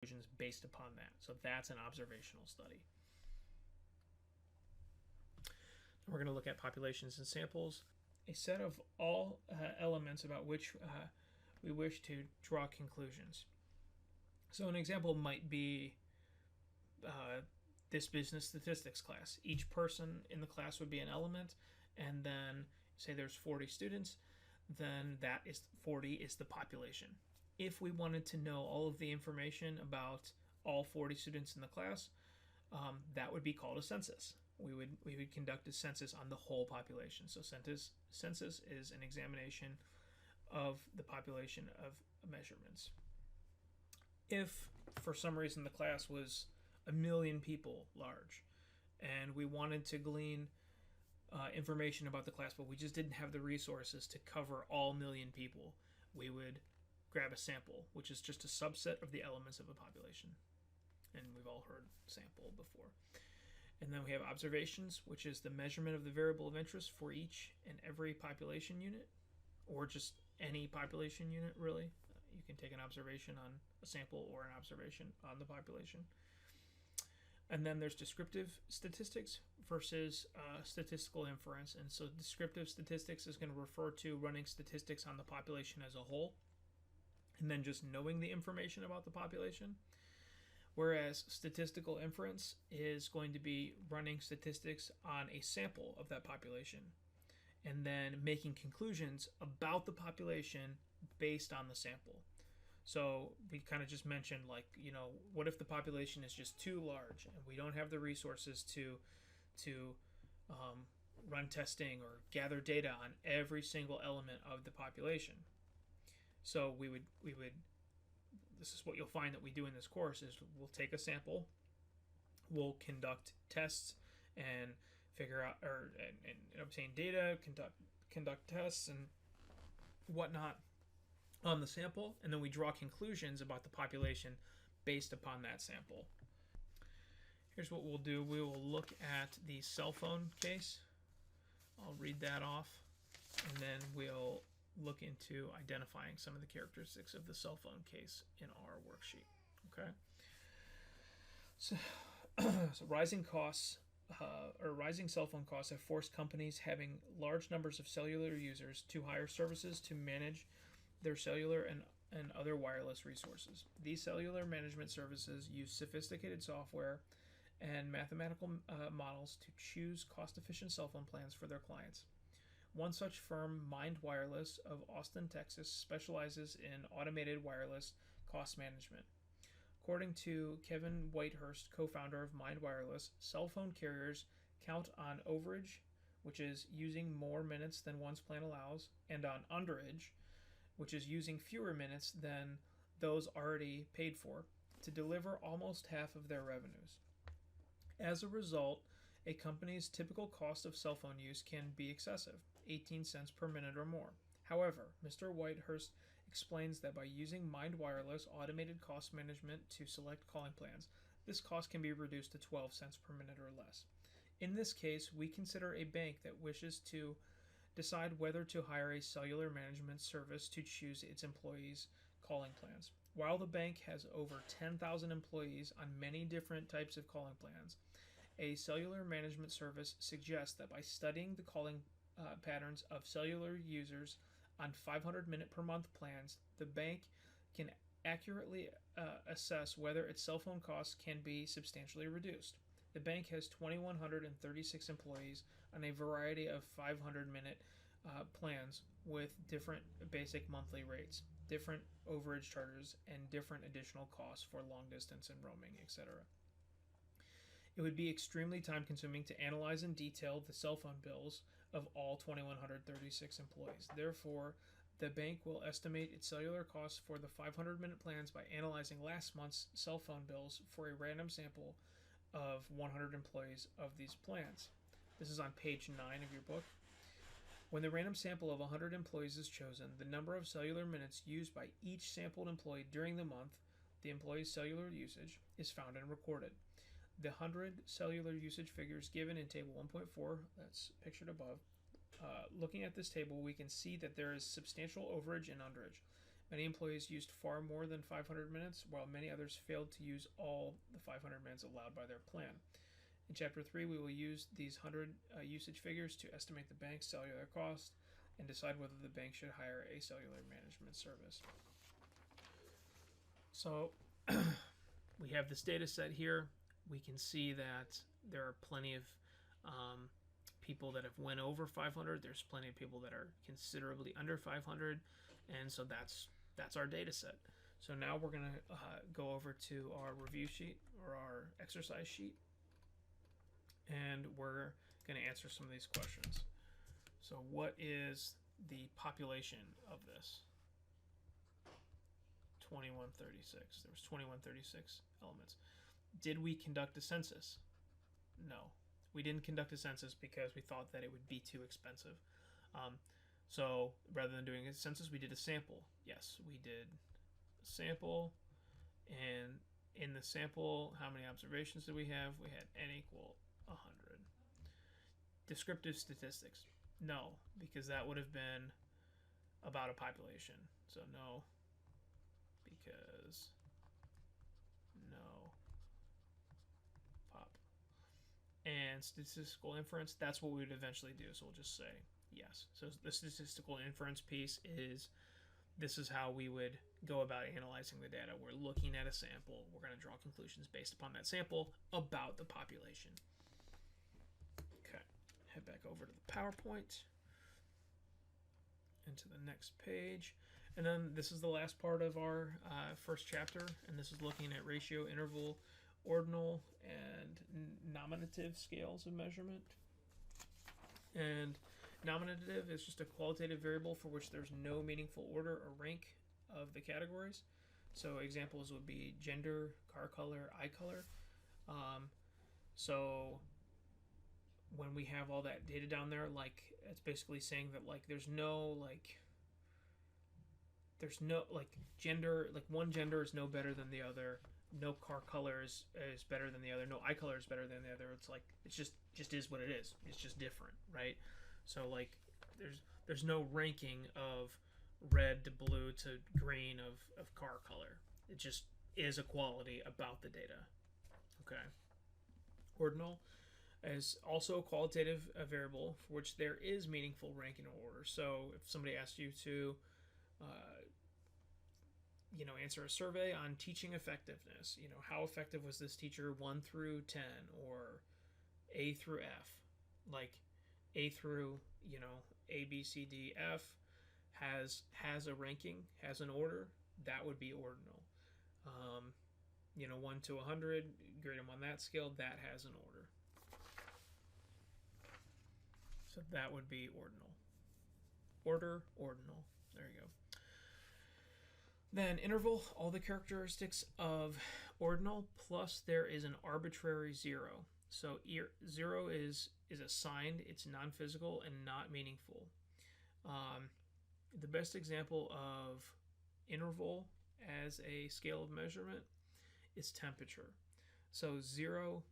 conclusions based upon that. So that's an observational study. We're going to look at populations and samples, a set of all elements about which we wish to draw conclusions. So an example might be this business statistics class. Each person in the class would be an element, and then say there's 40 students, then that is 40 is the population. If we wanted to know all of the information about all 40 students in the class, that would be called a census. We would conduct a census on the whole population. So census is an examination of the population of measurements. If for some reason the class was 1 million people large, and we wanted to glean information about the class, but we just didn't have the resources to cover all 1 million people, we would grab a sample, which is just a subset of the elements of a population. And we've all heard sample before. And then we have observations, which is the measurement of the variable of interest for each and every population unit, or just any population unit, really. You can take an observation on a sample or an observation on the population. And then there's descriptive statistics versus statistical inference. And so descriptive statistics is going to refer to running statistics on the population as a whole, and then just knowing the information about the population. Whereas statistical inference is going to be running statistics on a sample of that population and then making conclusions about the population based on the sample. So we kind of just mentioned, like, what if the population is just too large and we don't have the resources to run testing or gather data on every single element of the population. So we would this is what you'll find that we do in this course is we'll take a sample, we'll conduct tests and figure out and obtain data, conduct tests and whatnot on the sample, and then we draw conclusions about the population based upon that sample. Here's what we'll do. We will look at the cell phone case. I'll read that off, and then we'll look into identifying some of the characteristics of the cell phone case in our worksheet. Okay. So rising costs or rising cell phone costs have forced companies having large numbers of cellular users to hire services to manage their cellular and other wireless resources. These cellular management services use sophisticated software and mathematical models to choose cost-efficient cell phone plans for their clients. One such firm, Mind Wireless of Austin, Texas, specializes in automated wireless cost management. According to Kevin Whitehurst, co-founder of Mind Wireless, cell phone carriers count on overage, which is using more minutes than one's plan allows, and on underage, which is using fewer minutes than those already paid for, to deliver almost half of their revenues. As a result, a company's typical cost of cell phone use can be excessive, 18 cents per minute or more. However, Mr. Whitehurst explains that by using Mind Wireless automated cost management to select calling plans, this cost can be reduced to 12 cents per minute or less. In this case, we consider a bank that wishes to decide whether to hire a cellular management service to choose its employees' calling plans. While the bank has over 10,000 employees on many different types of calling plans, a cellular management service suggests that by studying the calling patterns of cellular users on 500-minute per month plans, the bank can accurately assess whether its cell phone costs can be substantially reduced. The bank has 2,136 employees on a variety of 500-minute plans with different basic monthly rates, different overage charges, and different additional costs for long distance and roaming, etc. It would be extremely time-consuming to analyze in detail the cell phone bills of all 2,136 employees. Therefore, the bank will estimate its cellular costs for the 500-minute plans by analyzing last month's cell phone bills for a random sample of 100 employees of these plans. This is on page 9 of your book. When the random sample of 100 employees is chosen, the number of cellular minutes used by each sampled employee during the month, the employee's cellular usage, is found and recorded. The 100 cellular usage figures given in table 1.4, that's pictured above. Looking at this table, we can see that there is substantial overage and underage. Many employees used far more than 500 minutes, while many others failed to use all the 500 minutes allowed by their plan. In Chapter 3, we will use these 100 usage figures to estimate the bank's cellular cost and decide whether the bank should hire a cellular management service. So we have this data set here. We can see that there are plenty of people that have went over 500. There's plenty of people that are considerably under 500, and so that's our data set. So now we're going to go over to our review sheet or our exercise sheet, and we're going to answer some of these questions. So what is the population of this? 2136. There was 2136 elements. Did we conduct a census? No. We didn't conduct a census because we thought that it would be too expensive. So rather than doing a census, we did a sample. Yes, we did a sample. And in the sample, how many observations did we have? We had n equal 100. Descriptive statistics. No, because that would have been about a population. So no, because no pop. And statistical inference, that's what we would eventually do. So we'll just say yes. So the statistical inference piece is, this is how we would go about analyzing the data. We're looking at a sample. We're going to draw conclusions based upon that sample about the population. Okay, head back over to the PowerPoint and to the next page. And then this is the last part of our first chapter, and this is looking at ratio, interval, ordinal, and nominative scales of measurement. And nominative is just a qualitative variable for which there's no meaningful order or rank of the categories. So examples would be gender, car color, eye color. So when we have all that data down there, like, it's basically saying that, like, there's no gender, like one gender is no better than the other, no car color is better than the other, no eye color is better than the other. It's like, it's just is what it is. It's just different, right? So like there's no ranking of red to blue to green of car color. It just is a quality about the data. Okay. Ordinal is also a qualitative variable for which there is meaningful ranking order. So if somebody asked you to answer a survey on teaching effectiveness, how effective was this teacher 1 through 10 or A through F, like A through, A, B, C, D, F has a ranking, has an order, that would be ordinal. 1 to 100, grade them on that scale, that has an order. So that would be ordinal. Order, ordinal. There you go. Then interval, all the characteristics of ordinal, plus there is an arbitrary 0. So 0 is assigned, it's non-physical and not meaningful. The best example of interval as a scale of measurement is temperature. So 0,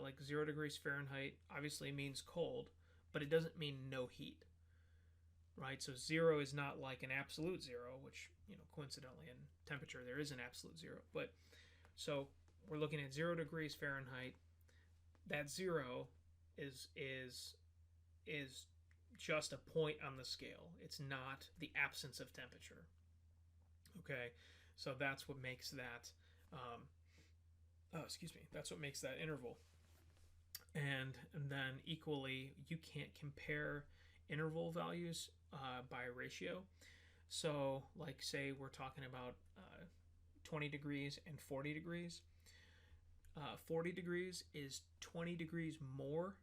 like 0 degrees Fahrenheit, obviously means cold, but it doesn't mean no heat, right? So 0 is not like an absolute 0, which, coincidentally in temperature there is an absolute 0. But so we're looking at 0 degrees Fahrenheit. That 0 is just a point on the scale. It's not the absence of temperature. Okay, so that's what makes that. That's what makes that interval. And then equally, you can't compare interval values by ratio. So, like, say we're talking about 20 degrees and 40 degrees. 40 degrees is 20 degrees more.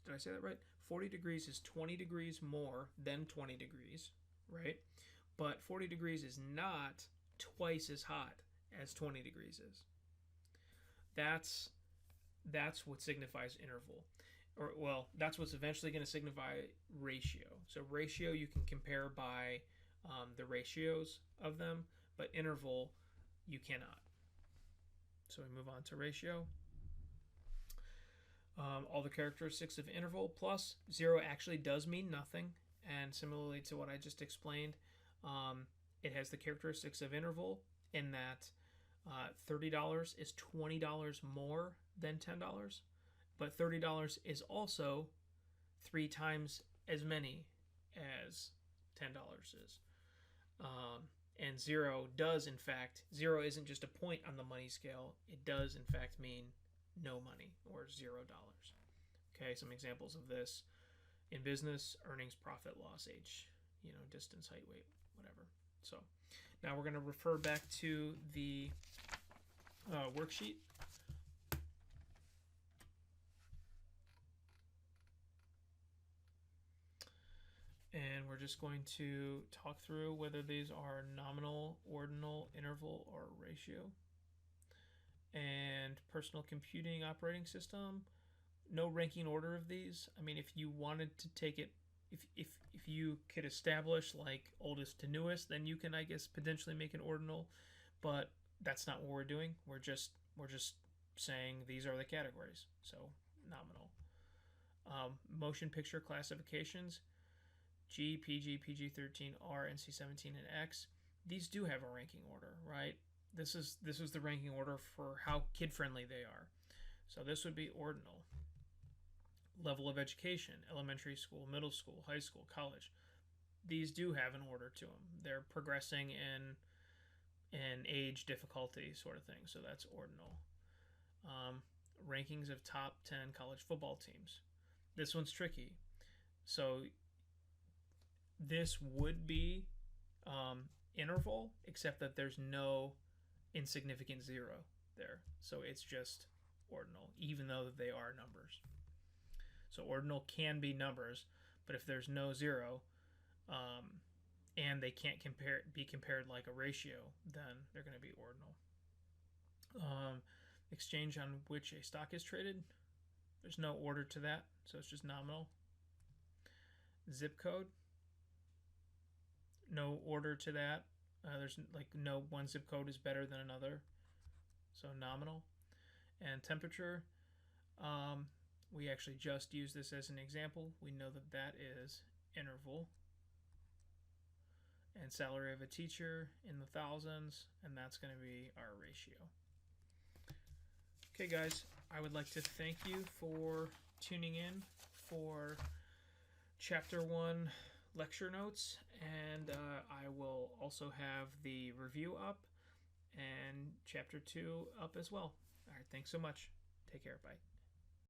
Did I say that right? 40 degrees is 20 degrees more than 20 degrees, right? But 40 degrees is not twice as hot as 20 degrees is. That's what signifies interval. That's what's eventually going to signify ratio. So ratio you can compare by the ratios of them, but interval you cannot. So we move on to ratio. All the characteristics of interval, plus 0 actually does mean nothing. And similarly to what I just explained, it has the characteristics of interval in that $30 is $20 more than $10, but $30 is also 3 times as many as $10 is. And zero does, in fact, zero isn't just a point on the money scale. It does, in fact, mean no money or $0. Okay, some examples of this in business: earnings, profit, loss, age, distance, height, weight, whatever. So now we're going to refer back to the worksheet. And we're just going to talk through whether these are nominal, ordinal, interval, or ratio. And personal computing operating system, no ranking order of these. I mean, if you wanted to take it, if you could establish like oldest to newest, then you can, I guess, potentially make an ordinal, but that's not what we're doing. We're just saying these are the categories. So nominal. Motion picture classifications: G, PG, PG-13, R, NC-17, and X. These do have a ranking order, right? This is the ranking order for how kid-friendly they are. So this would be ordinal. Level of education: elementary school, middle school, high school, college. These do have an order to them. They're progressing in age, difficulty, sort of thing. So that's ordinal. Rankings of top 10 college football teams. This one's tricky. So this would be interval, except that there's no insignificant zero there. So it's just ordinal, even though they are numbers. So ordinal can be numbers, but if there's no zero, and they can't be compared like a ratio, then they're going to be ordinal. Exchange on which a stock is traded. There's no order to that, so it's just nominal. Zip code. No order to that. There's like no one zip code is better than another, so nominal. And temperature. We actually just use this as an example. We know that that is interval. And salary of a teacher in the thousands, and that's going to be our ratio. Okay, guys, I would like to thank you for tuning in for Chapter 1 lecture notes, and I will also have the review up and Chapter 2 up as well. All right, thanks so much. Take care. Bye.